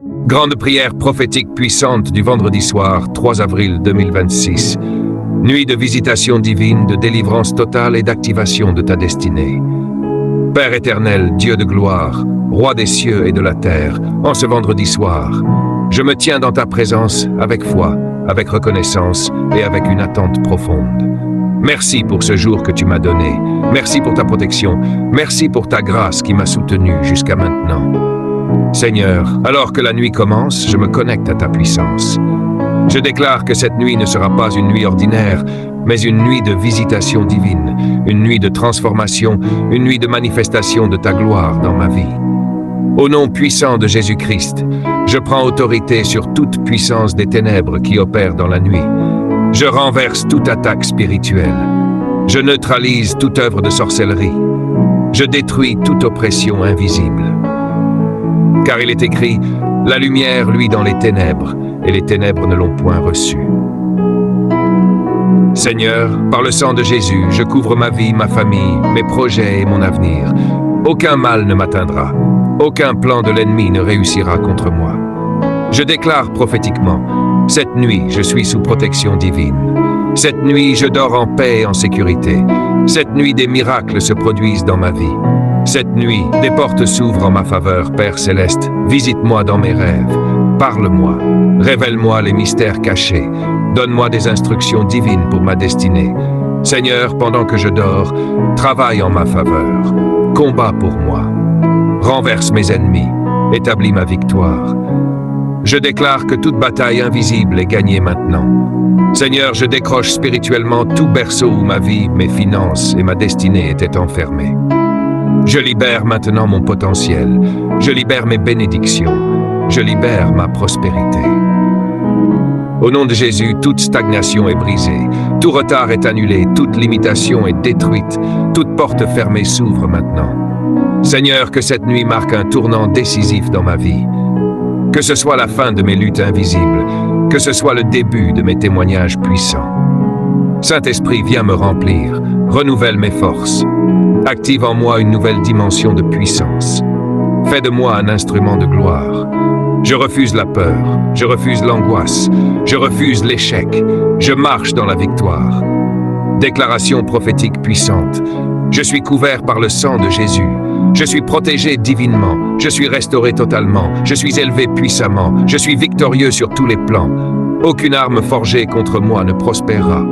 Grande prière prophétique puissante du vendredi soir, 3 avril 2026. Nuit de visitation divine, de délivrance totale et d'activation de ta destinée. Père éternel, Dieu de gloire, Roi des cieux et de la terre, en ce vendredi soir, je me tiens dans ta présence avec foi, avec reconnaissance et avec une attente profonde. Merci pour ce jour que tu m'as donné. Merci pour ta protection. Merci pour ta grâce qui m'a soutenu jusqu'à maintenant. Seigneur, alors que la nuit commence, je me connecte à ta puissance. Je déclare que cette nuit ne sera pas une nuit ordinaire, mais une nuit de visitation divine, une nuit de transformation, une nuit de manifestation de ta gloire dans ma vie. Au nom puissant de Jésus-Christ, je prends autorité sur toute puissance des ténèbres qui opèrent dans la nuit. Je renverse toute attaque spirituelle. Je neutralise toute œuvre de sorcellerie. Je détruis toute oppression invisible. Car il est écrit, la lumière luit dans les ténèbres, et les ténèbres ne l'ont point reçue. Seigneur, par le sang de Jésus, je couvre ma vie, ma famille, mes projets et mon avenir. Aucun mal ne m'atteindra. Aucun plan de l'ennemi ne réussira contre moi. Je déclare prophétiquement, cette nuit, je suis sous protection divine. Cette nuit, je dors en paix et en sécurité. Cette nuit, des miracles se produisent dans ma vie. Cette nuit, des portes s'ouvrent en ma faveur, Père céleste. Visite-moi dans mes rêves. Parle-moi. Révèle-moi les mystères cachés. Donne-moi des instructions divines pour ma destinée. Seigneur, pendant que je dors, travaille en ma faveur. Combat pour moi. Renverse mes ennemis. Établis ma victoire. Je déclare que toute bataille invisible est gagnée maintenant. Seigneur, je décroche spirituellement tout berceau où ma vie, mes finances et ma destinée étaient enfermées. Je libère maintenant mon potentiel. Je libère mes bénédictions. Je libère ma prospérité. Au nom de Jésus, toute stagnation est brisée. Tout retard est annulé. Toute limitation est détruite. Toute porte fermée s'ouvre maintenant. Seigneur, que cette nuit marque un tournant décisif dans ma vie. Que ce soit la fin de mes luttes invisibles. Que ce soit le début de mes témoignages puissants. Saint-Esprit, viens me remplir. Renouvelle mes forces. Active en moi une nouvelle dimension de puissance. Fais de moi un instrument de gloire. Je refuse la peur, je refuse l'angoisse, je refuse l'échec. Je marche dans la victoire. Déclaration prophétique puissante. Je suis couvert par le sang de Jésus. Je suis protégé divinement. Je suis restauré totalement. Je suis élevé puissamment. Je suis victorieux sur tous les plans. Aucune arme forgée contre moi ne prospérera.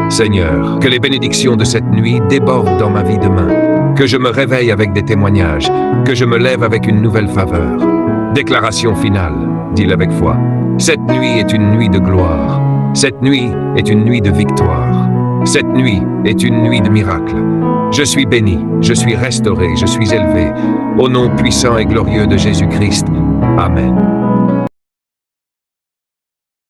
Seigneur, que les bénédictions de cette nuit débordent dans ma vie demain. Que je me réveille avec des témoignages. Que je me lève avec une nouvelle faveur. Déclaration finale, dis-le avec foi. Cette nuit est une nuit de gloire. Cette nuit est une nuit de victoire. Cette nuit est une nuit de miracle. Je suis béni, je suis restauré, je suis élevé. Au nom puissant et glorieux de Jésus-Christ. Amen.